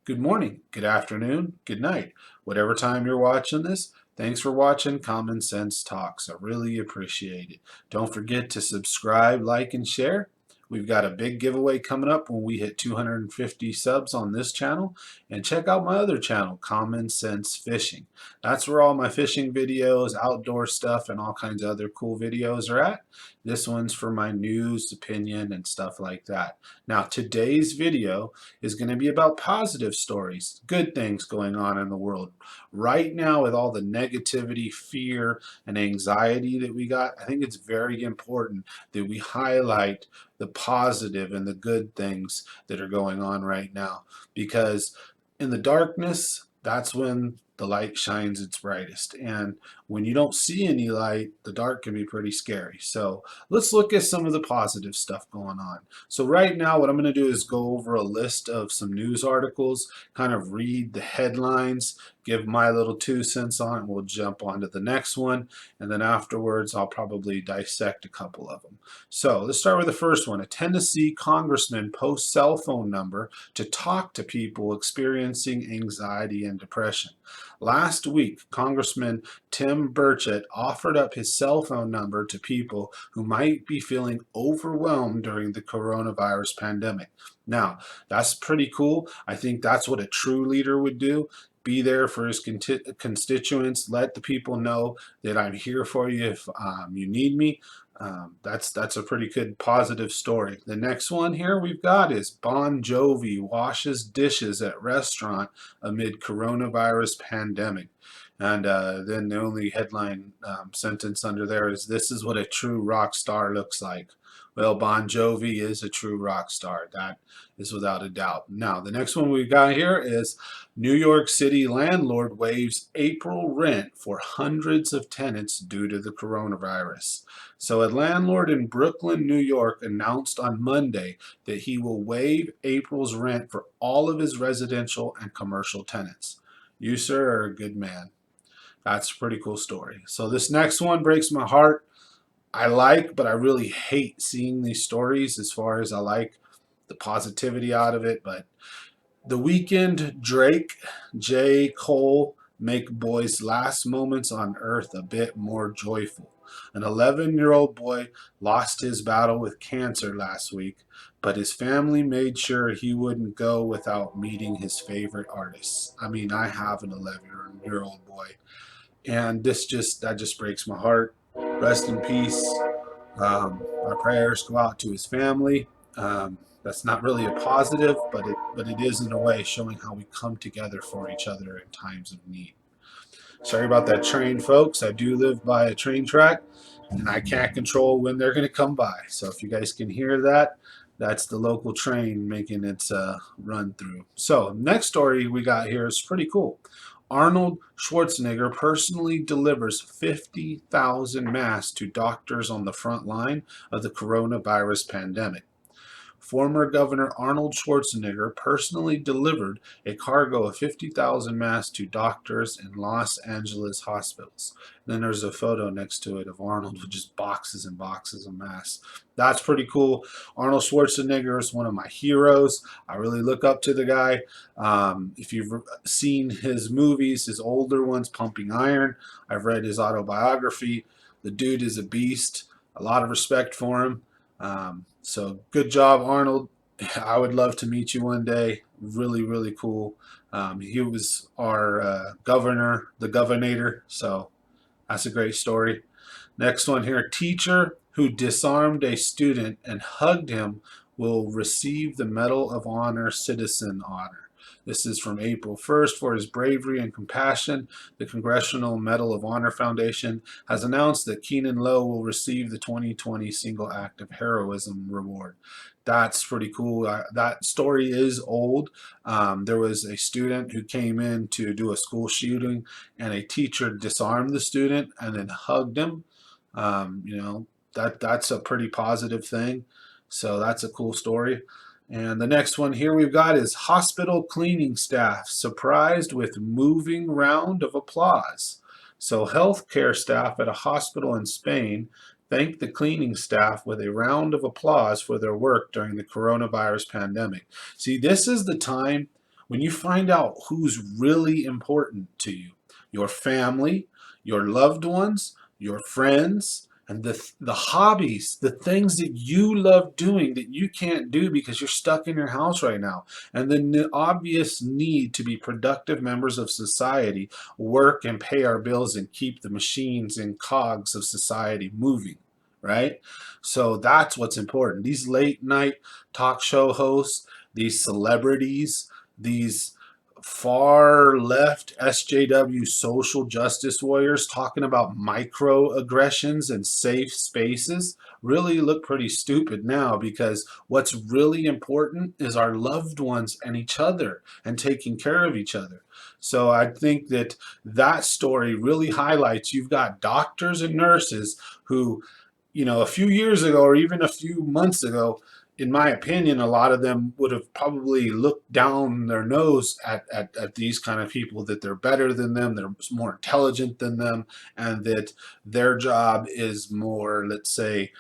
good morning, good afternoon, good night. Whatever time you're watching this, thanks for watching Common Sense Talks. I really appreciate it. Don't forget to subscribe, like, and share. We've got a big giveaway coming up when we hit 250 subs on this channel. And check out my other channel, Common Sense Fishing. That's where all my fishing videos, outdoor stuff, and all kinds of other cool videos are at. This one's for my news, opinion, and stuff like that. Now, today's video is going to be about positive stories, good things going on in the world. Right now, with all the negativity, fear, and anxiety that we got, I think it's very important that we highlight the positive and the good things that are going on right now. Because in the darkness, that's when the light shines its brightest. And when you don't see any light, the dark can be pretty scary. So let's look at some of the positive stuff going on. So right now, what I'm going to do is go over a list of some news articles, kind of read the headlines, give my little 2 cents on it, and we'll jump on to the next one. And then afterwards, I'll probably dissect a couple of them. So let's start with the first one. A Tennessee congressman posts cell phone number to talk to people experiencing anxiety and depression. Last week, Congressman Tim Burchett offered up his cell phone number to people who might be feeling overwhelmed during the coronavirus pandemic. Now, that's pretty cool. I think that's what a true leader would do. Be there for his constituents. Let the people know that I'm here for you if you need me. That's a pretty good positive story. The next one here we've got is Bon Jovi washes dishes at restaurant amid coronavirus pandemic. And then the only headline sentence under there is, "This is what a true rock star looks like." Well, Bon Jovi is a true rock star. That is without a doubt. Now, the next one we got here is New York City landlord waives April rent for hundreds of tenants due to the coronavirus. So, a landlord in Brooklyn, New York announced on Monday that he will waive April's rent for all of his residential and commercial tenants. You, sir, are a good man. That's a pretty cool story. So, this next one breaks my heart. I like, but I really hate seeing these stories as far as I like the positivity out of it. But The Weeknd, Drake, J. Cole make boys' last moments on earth a bit more joyful. An 11-year-old boy lost his battle with cancer last week, but his family made sure he wouldn't go without meeting his favorite artists. I mean, I have an 11-year-old boy, and that just breaks my heart. Rest in peace. Our prayers go out to his family. That's not really a positive, but it is in a way showing how we come together for each other in times of need. Sorry about that train, folks. I do live by a train track, and I can't control when they're going to come by. So if you guys can hear that, that's the local train making its run through. So next story we got here is pretty cool. Arnold Schwarzenegger personally delivers 50,000 masks to doctors on the front line of the coronavirus pandemic. Former Governor Arnold Schwarzenegger personally delivered a cargo of 50,000 masks to doctors in Los Angeles hospitals. And then there's a photo next to it of Arnold with just boxes and boxes of masks. That's pretty cool. Arnold Schwarzenegger is one of my heroes. I really look up to the guy. If you've seen his movies, his older ones, Pumping Iron, I've read his autobiography. The dude is a beast. A lot of respect for him. So good job, Arnold. I would love to meet you one day. Really, really cool. He was our governor, the governator. So that's a great story. Next one here. Teacher who disarmed a student and hugged him will receive the Medal of Honor Citizen Honor. This is from April 1st. For his bravery and compassion, the Congressional Medal of Honor Foundation has announced that Keenan Lowe will receive the 2020 Single Act of Heroism Reward. That's pretty cool. That story is old. There was a student who came in to do a school shooting, and a teacher disarmed the student and then hugged him. That's a pretty positive thing. So that's a cool story. And the next one here we've got is hospital cleaning staff surprised with moving round of applause. So healthcare staff at a hospital in Spain thanked the cleaning staff with a round of applause for their work during the coronavirus pandemic. See, this is the time When you find out who's really important to you, your family, your loved ones, your friends, and the hobbies, the things that you love doing that you can't do because you're stuck in your house right now, and the obvious need to be productive members of society, work and pay our bills and keep the machines and cogs of society moving, right? So that's what's important. These late night talk show hosts, these celebrities, these far left SJW social justice warriors talking about microaggressions and safe spaces really look pretty stupid now, because what's really important is our loved ones and each other and taking care of each other. So I think that that story really highlights you've got doctors and nurses who, a few years ago or even a few months ago, in my opinion, a lot of them would have probably looked down their nose at these kind of people, that they're better than them, they're more intelligent than them, and that their job is more, let's say,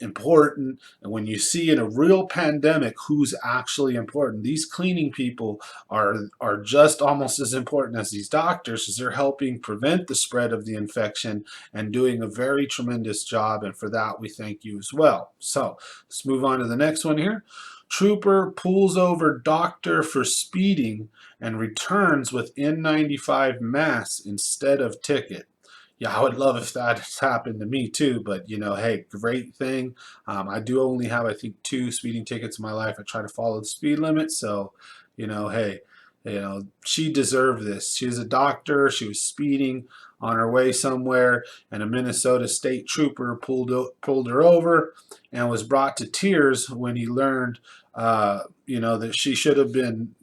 important. And when you see in a real pandemic who's actually important, these cleaning people are just almost as important as these doctors, as they're helping prevent the spread of the infection and doing a very tremendous job. And for that, we thank you as well. So let's move on to the next one here. Trooper pulls over doctor for speeding and returns with N95 mask instead of ticket. Yeah, I would love if that has happened to me too, but hey, great thing. I do only have, I think, 2 speeding tickets in my life. I try to follow the speed limit, so hey, she deserved this. She's a doctor. She was speeding on her way somewhere, and a Minnesota state trooper pulled her over and was brought to tears when he learned, that she should have been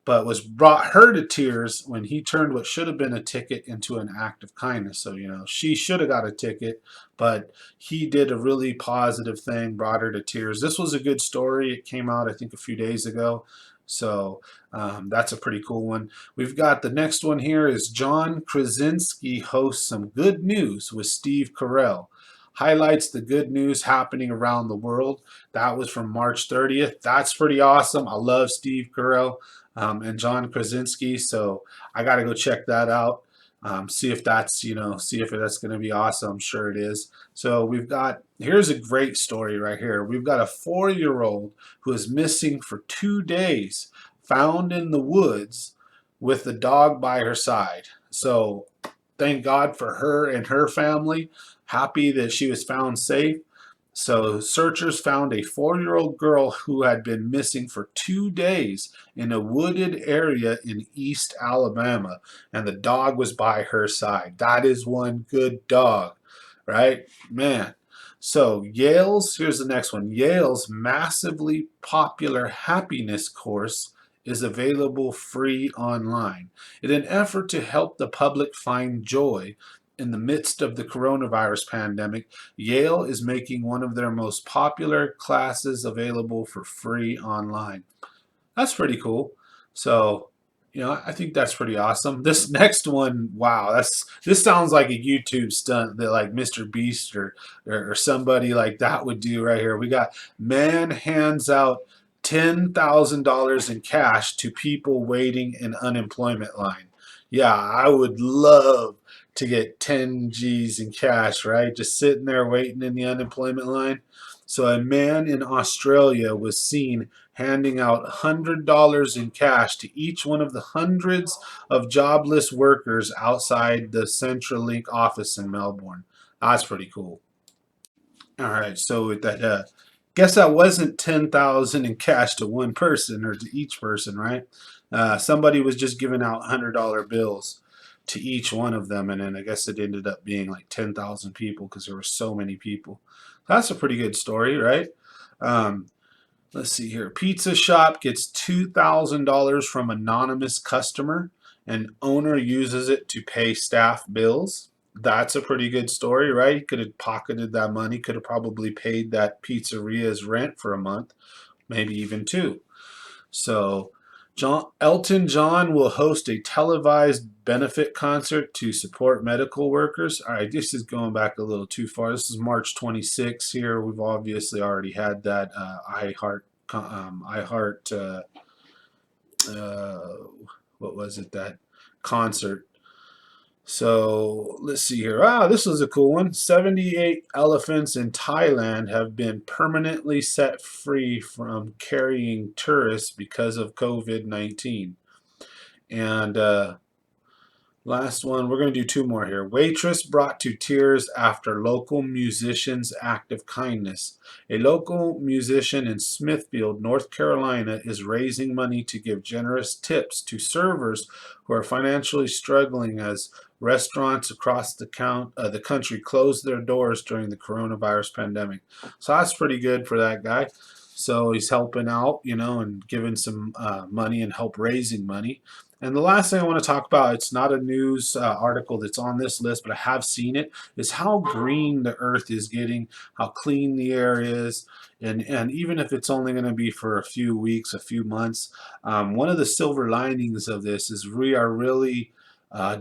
but was brought her to tears when he turned what should have been a ticket into an act of kindness. So, she should have got a ticket, but he did a really positive thing, brought her to tears. This was a good story. It came out, I think, a few days ago. So that's a pretty cool one. We've got the next one here is John Krasinski hosts some good news with Steve Carell. Highlights the good news happening around the world. That was from March 30th. That's pretty awesome. I love Steve Carell and John Krasinski, so I got to go check that out. See if that's going to be awesome. I'm sure it is. So here's a great story right here. We've got a 4-year-old who is missing for 2 days, found in the woods with the dog by her side. So thank God for her and her family. Happy that she was found safe. So searchers found a 4-year-old girl who had been missing for 2 days in a wooded area in East Alabama, and the dog was by her side. That is one good dog, right? Man. So here's the next one. Yale's massively popular happiness course is available free online. In an effort to help the public find joy in the midst of the coronavirus pandemic, Yale is making one of their most popular classes available for free online. That's pretty cool. So, I think that's pretty awesome. This next one, wow, this sounds like a YouTube stunt that like Mr. Beast or somebody like that would do right here. We got man hands out $10,000 in cash to people waiting in unemployment line. Yeah, I would love to get 10 G's in cash, right? Just sitting there waiting in the unemployment line. So a man in Australia was seen handing out $100 in cash to each one of the hundreds of jobless workers outside the Centrelink office in Melbourne. That's pretty cool. All right, so with that, guess that wasn't 10,000 in cash to one person or to each person, right? Somebody was just giving out $100 bills to each one of them, and then I guess it ended up being like 10,000 people because there were so many people. That's a pretty good story, right? Um, let's see here. Pizza shop gets $2,000 from anonymous customer, and owner uses it to pay staff bills. That's a pretty good story, right? He could have pocketed that money, could have probably paid that pizzeria's rent for a month, maybe even 2. So Elton John will host a televised benefit concert to support medical workers. All right, this is going back a little too far. This is March 26th here. We've obviously already had that iHeart what was it, that concert. So let's see here. This was a cool one. 78 elephants in Thailand have been permanently set free from carrying tourists because of COVID-19. And last one, we're going to do two more here. Waitress brought to tears after local musician's act of kindness. A local musician in Smithfield, North Carolina, is raising money to give generous tips to servers who are financially struggling as restaurants across the country closed their doors during the coronavirus pandemic. So that's pretty good for that guy. So he's helping out, and giving some money and help raising money. And the last thing I want to talk about, it's not a news article that's on this list, but I have seen it, is how green the earth is getting, how clean the air is. And even if it's only going to be for a few weeks, a few months, one of the silver linings of this is we are really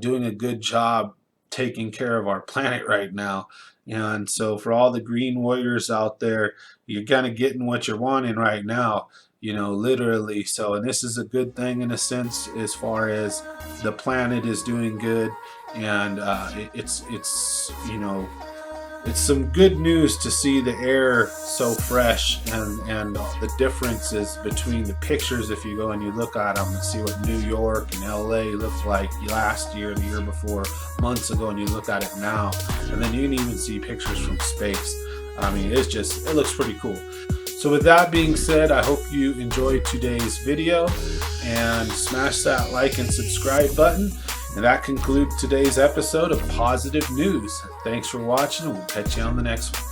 doing a good job taking care of our planet right now. And so for all the green warriors out there, you're kind of getting what you're wanting right now, literally. So, and this is a good thing in a sense, as far as the planet is doing good. And it's some good news to see the air so fresh, and the differences between the pictures. If you go and you look at them and see what New York and LA looked like last year, the year before, months ago, and you look at it now, and then you can even see pictures from space. I mean, it looks pretty cool. So with that being said, I hope you enjoyed today's video, and smash that like and subscribe button. And that concludes today's episode of Positive News. Thanks for watching, and we'll catch you on the next one.